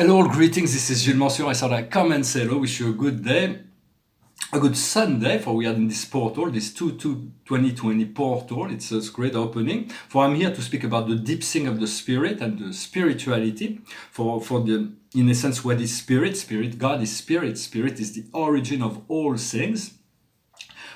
Hello, greetings. This is Gilles Mansion. I thought I'd come and say hello, wish you a good day, a good Sunday. For we are in this portal, this 2020 portal. It's a great opening. For I'm here to speak about the deep thing of the spirit and the spirituality. For the in essence, what is spirit? Spirit, God is spirit. Spirit is the origin of all things.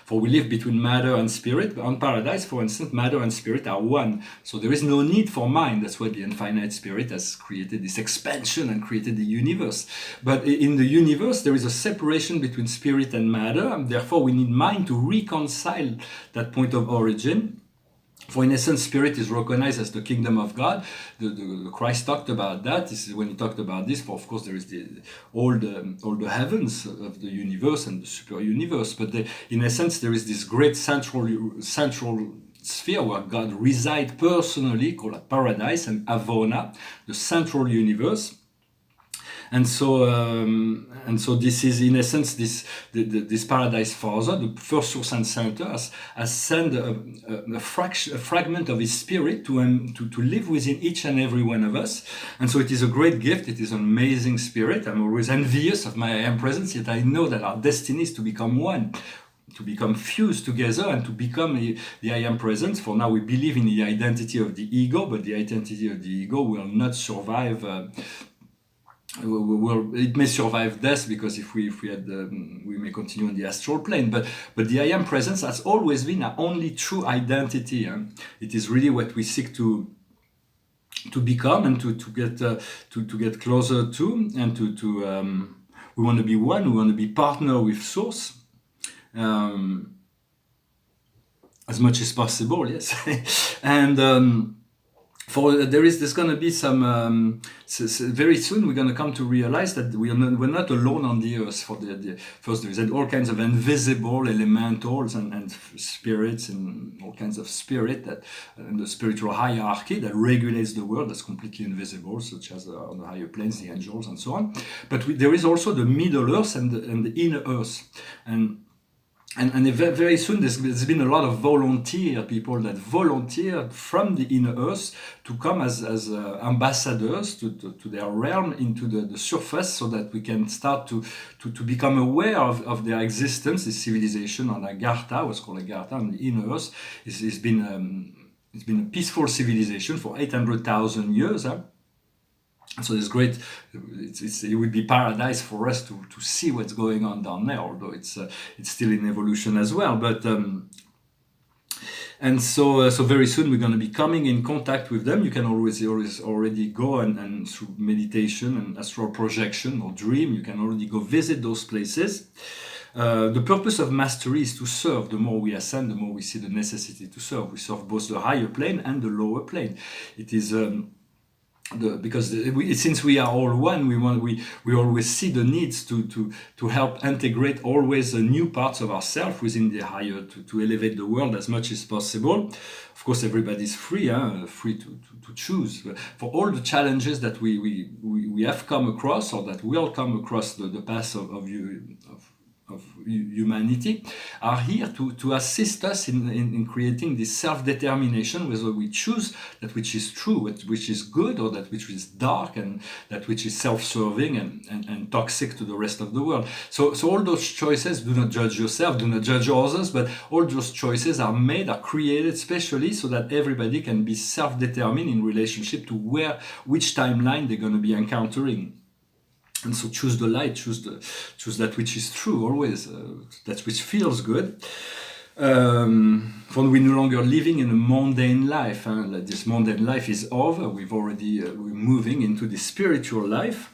For we live between matter and spirit. On paradise, for instance, matter and spirit are one. So there is no need for mind. That's why the infinite spirit has created this expansion and created the universe. But in the universe, there is a separation between spirit and matter. And therefore, we need mind to reconcile that point of origin. For in essence, spirit is recognized as the kingdom of God. The Christ talked about that. This is when he talked about this. For of course, there is all the heavens of the universe and the super universe. But in essence, there is this great central sphere where God resides personally, called paradise, and Avona, the central universe. And so this is in essence this paradise father, the first source and center, has sent a fragment of his spirit to live within each and every one of us. And so it is a great gift. It is an amazing spirit. I'm always envious of my I am presence, yet I know that our destiny is to become one, to become fused together and to become the I am presence. For now, we believe in the identity of the ego, but the identity of the ego will not survive. It may survive death, because if we had we may continue on the astral plane, but the I am presence has always been our only true identity. It is really what we seek to become and to get closer to, and we want to be one. We want to be partner with Source. As much as possible, yes. And there's going to be some very soon we're going to come to realize that we're not alone on the earth. For the first, there's all kinds of invisible elementals and spirits and all kinds of spirit that and the spiritual hierarchy that regulates the world, that's completely invisible, such as on the higher planes, the angels and so on. But there is also the middle earth and the inner earth. And very soon there's been a lot of people that volunteered from the inner earth to come as ambassadors to their realm, into the surface, so that we can start to become aware of their existence. This civilization on Agartha, what's called Agartha on the inner earth, it's been a peaceful civilization for 800,000 years. So it's great. It would be paradise for us to see what's going on down there, although it's still in evolution as well. But so very soon we're going to be coming in contact with them. You can always already go and through meditation and astral projection or dream, you can already go visit those places. The purpose of mastery is to serve. The more we ascend, the more we see the necessity to serve. We serve both the higher plane and the lower plane. It is. Because since we are all one, we always see the needs to help integrate always new parts of ourselves within the higher, to elevate the world as much as possible. Of course, everybody's free to choose. For all the challenges that we have come across, or that will come across the path of humanity, are here to assist us in creating this self-determination, whether we choose that which is true, which is good, or that which is dark, and that which is self-serving and toxic to the rest of the world. So all those choices, do not judge yourself, do not judge others, but all those choices are created specially so that everybody can be self-determined in relationship to which timeline they're going to be encountering. And so choose the light, choose that which is true always, that which feels good. For we're no longer living in a mundane life. This mundane life is over. We're moving into the spiritual life.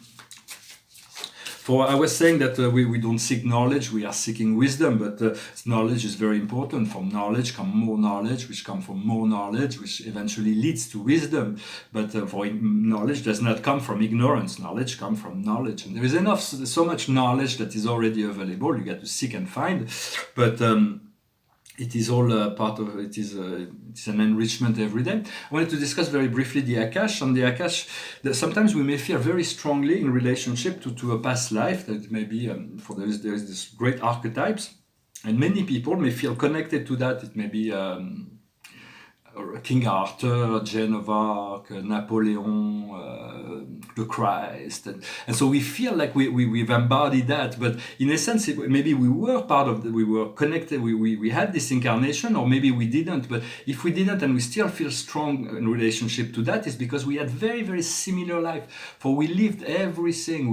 For I was saying that we don't seek knowledge, we are seeking wisdom, but knowledge is very important. From knowledge come more knowledge, which come from more knowledge, which eventually leads to wisdom. But for knowledge does not come from ignorance. Knowledge comes from knowledge. And there is so much knowledge that is already available. You got to seek and find. But it is all part of it. It's an enrichment every day. I wanted to discuss very briefly the Akash. On the Akash, sometimes we may feel very strongly in relationship to a past life. That may be there is this great archetypes, and many people may feel connected to that. It may be King Arthur, Joan of Arc, Napoleon, the Christ, and so we feel like we've embodied that. But in a sense, maybe we were part of we were connected. We had this incarnation, or maybe we didn't. But if we didn't, and we still feel strong in relationship to that, is because we had very, very similar life. For we lived everything.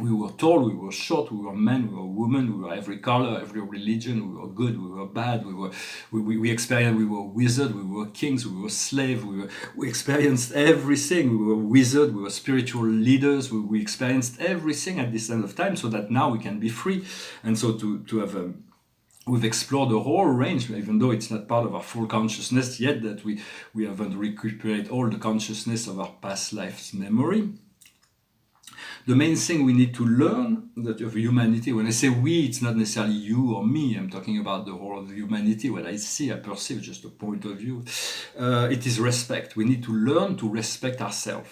We were tall, we were short, we were men, we were women, we were every color, every religion, we were good, we were bad, we experienced, we were wizards, we were kings, we were slaves, we experienced everything, we were wizards, we were spiritual leaders, we experienced everything at this end of time, so that now we can be free. And so to have we've explored the whole range, even though it's not part of our full consciousness yet, that we haven't recuperated all the consciousness of our past life's memory. The main thing we need to learn that of humanity, when I say we, it's not necessarily you or me, I'm talking about the whole of humanity, what I see, I perceive, just a point of view. It is respect. We need to learn to respect ourselves.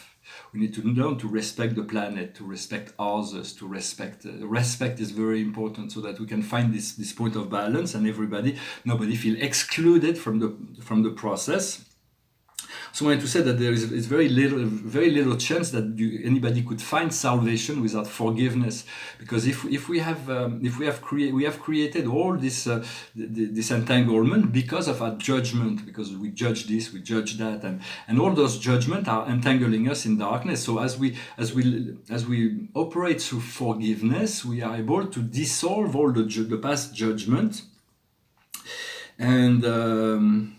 We need to learn to respect the planet, to respect others, to respect. Respect is very important so that we can find this point of balance and nobody feel excluded from the process. So I wanted to say that there is very little chance that anybody could find salvation without forgiveness, because if we have created all this entanglement because of our judgment, because we judge this, we judge that, and all those judgments are entangling us in darkness. So as we operate through forgiveness, we are able to dissolve all the past judgment. And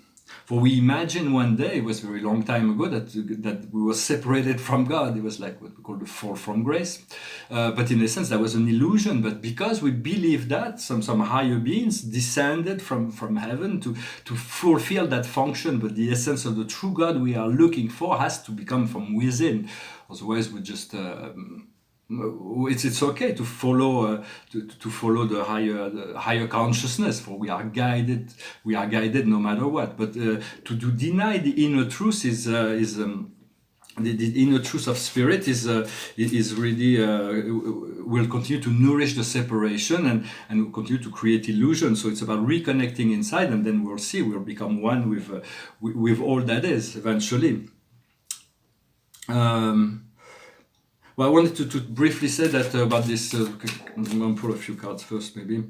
for we imagine one day, it was a very long time ago, that we were separated from God. It was like what we call the fall from grace. But in a sense, that was an illusion. But because we believe that, some higher beings descended from heaven to fulfill that function. But the essence of the true God we are looking for has to become from within. Otherwise, we just... it's okay to follow the higher consciousness, for we are guided no matter what. But to deny the inner truth is the inner truth of spirit is really will continue to nourish the separation and will continue to create illusion. So it's about reconnecting inside, and then we'll become one with all that is eventually. Well, I wanted to briefly say that about this. I'm going to pull a few cards first, maybe.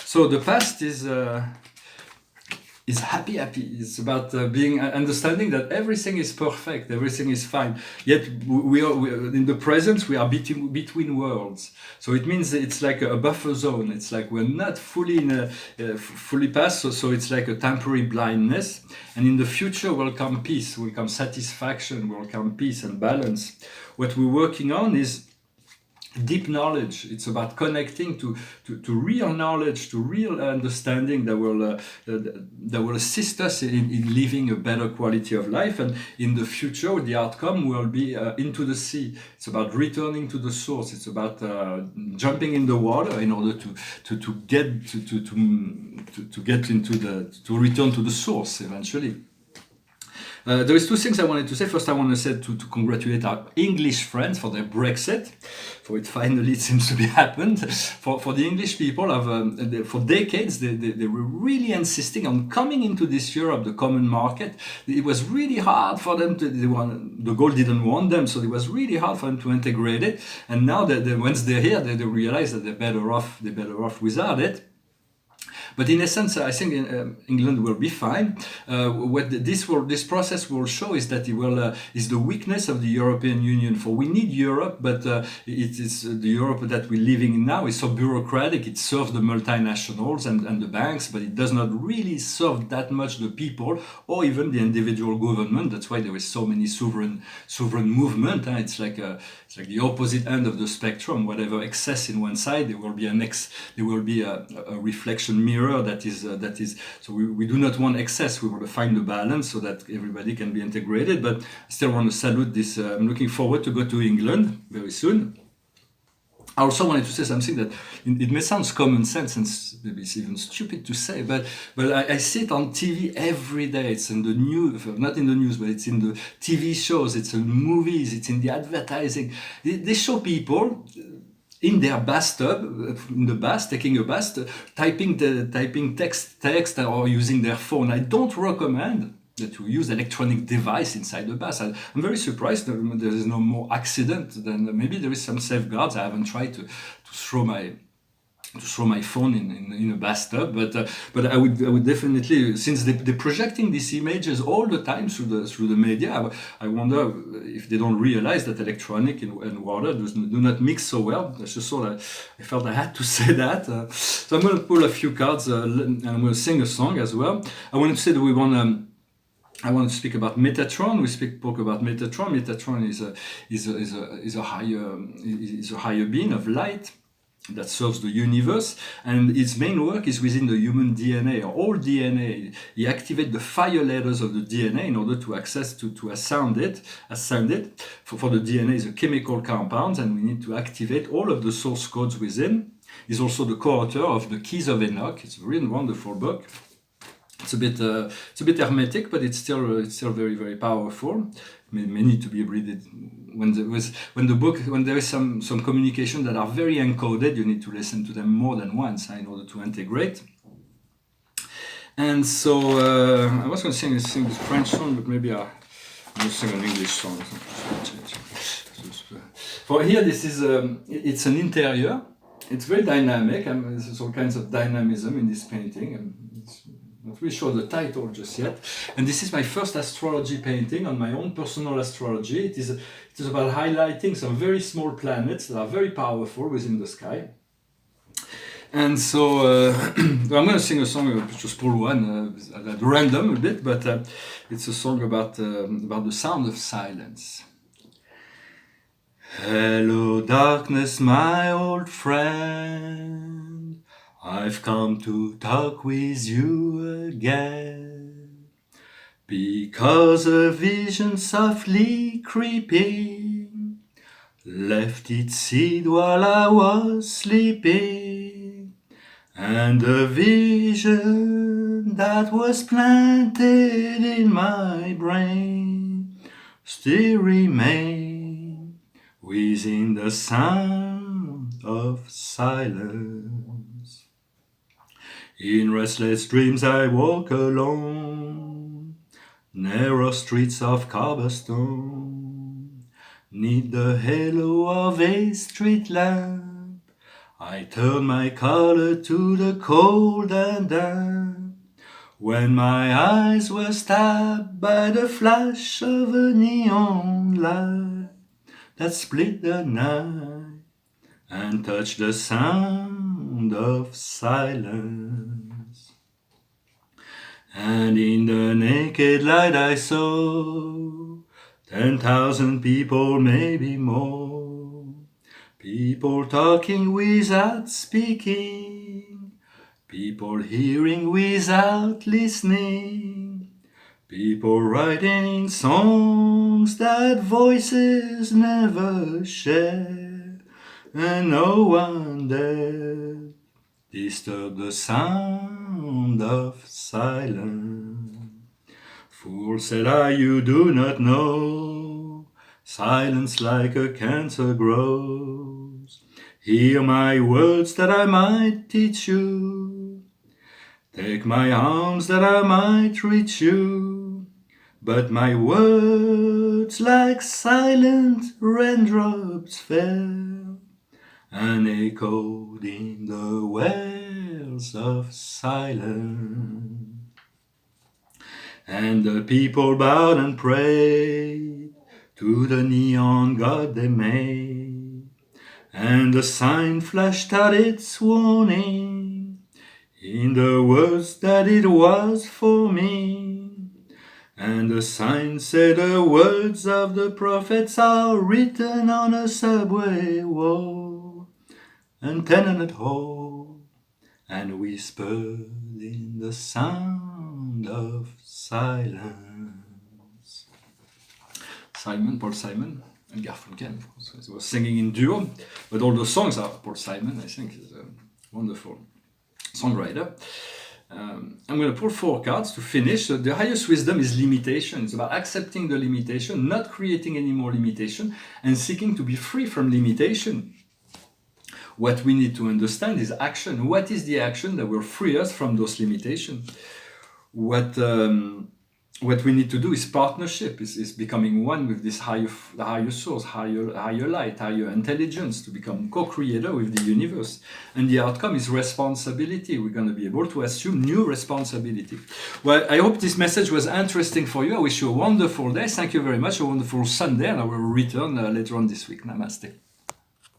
So the past is happy. It's about being understanding that everything is perfect, everything is fine. Yet we are in the present. We are between worlds. So it means it's like a buffer zone. It's like we're not fully past. So it's like a temporary blindness. And in the future will come peace, will come satisfaction, will come peace and balance. What we're working on is deep knowledge. It's about connecting to real knowledge, to real understanding that will assist us in living a better quality of life. And in the future, the outcome will be into the sea. It's about returning to the source. It's about jumping in the water in order to return to the source eventually. There is two things I wanted to say. First, I want to say to congratulate our English friends for their Brexit, for it finally seems to be happened. For the English people, for decades, they were really insisting on coming into this Europe, the common market. It was really hard for them the goal didn't want them, so it was really hard for them to integrate it. And now that once they're here, they realize that they're better off without it. But in essence, I think England will be fine. What this process will show is that it will is the weakness of the European Union. For we need Europe, but it is the Europe that we're living in now is so bureaucratic. It serves the multinationals and the banks, but it does not really serve that much the people or even the individual government. That's why there is so many sovereign movement. It's like the opposite end of the spectrum. Whatever excess in one side, there will be a reflection mirror that is so we do not want excess. We want to find the balance so that everybody can be integrated. But I still want to salute this. I'm looking forward to go to England very soon. I also wanted to say something that it may sound common sense and maybe it's even stupid to say, but I see it on TV every day. It's in the news, not in the news, but it's in the TV shows, it's in movies, it's in the advertising. They show people in their bathtub, in the bath, taking a bath, typing text or using their phone. I don't recommend that you use electronic device inside the bath. I'm very surprised that there is no more accident than maybe there is some safeguards. I haven't tried to throw my phone in a bathtub, but I would definitely, since they're projecting these images all the time through the media, I wonder if they don't realize that electronic and water do not mix so well. I just thought I felt I had to say that. So I'm going to pull a few cards and I'm going to sing a song as well. I wanted to say that I want to speak about Metatron. We spoke about Metatron. Metatron is a higher being of light that serves the universe, and its main work is within the human DNA, or all DNA. He activates the fire letters of the DNA in order to ascend it. For the DNA is a chemical compound, and we need to activate all of the source codes within. He's also the co-author of the Keys of Enoch. It's a really wonderful book. It's a bit hermetic, but it's still very, very powerful. May need to be read. When there is some communication that are very encoded, you need to listen to them more than once in order to integrate. And so I was going to sing this French song, but maybe I'll sing an English song. For here, this is it's an interior. It's very dynamic, and there's all kinds of dynamism in this painting. And not really sure the title just yet. And this is my first astrology painting on my own personal astrology. It is about highlighting some very small planets that are very powerful within the sky. And so I'm going to sing a song, just pull one at random a bit, but it's a song about the sound of silence. Hello darkness, my old friend, I've come to talk with you again, because a vision softly creeping left its seed while I was sleeping, and the vision that was planted in my brain still remains within the sound of silence. In restless dreams I walk alone, narrow streets of cobblestone, 'neath the halo of a street lamp, I turn my collar to the cold and damp, when my eyes were stabbed by the flash of a neon light that split the night and touched the sound of silence. And in the naked light I saw 10,000 people, maybe more, people talking without speaking, people hearing without listening, people writing songs that voices never share, and no one dared disturb the sound of silence. Fool, said I, you do not know, silence like a cancer grows. Hear my words that I might teach you, take my arms that I might reach you, but my words like silent raindrops fell and echoed in the wells of silence. And the people bowed and prayed to the neon god they made, and the sign flashed out its warning in the words that it was for me. And the sign said the words of the prophets are written on a subway wall and tenement hall, and whispered in the sound of silence. Paul Simon, and Garfunkel, of course, he was singing in duo, but all the songs are Paul Simon. I think he's a wonderful songwriter. I'm going to pull 4 cards to finish. So the highest wisdom is limitation. It's about accepting the limitation, not creating any more limitation, and seeking to be free from limitation. What we need to understand is action. What is the action that will free us from those limitations? What we need to do is partnership, is becoming one with this higher source, higher light, higher intelligence, to become co-creator with the universe. And the outcome is responsibility. We're going to be able to assume new responsibility. Well, I hope this message was interesting for you. I wish you a wonderful day. Thank you very much. A wonderful Sunday, and I will return later on this week. Namaste.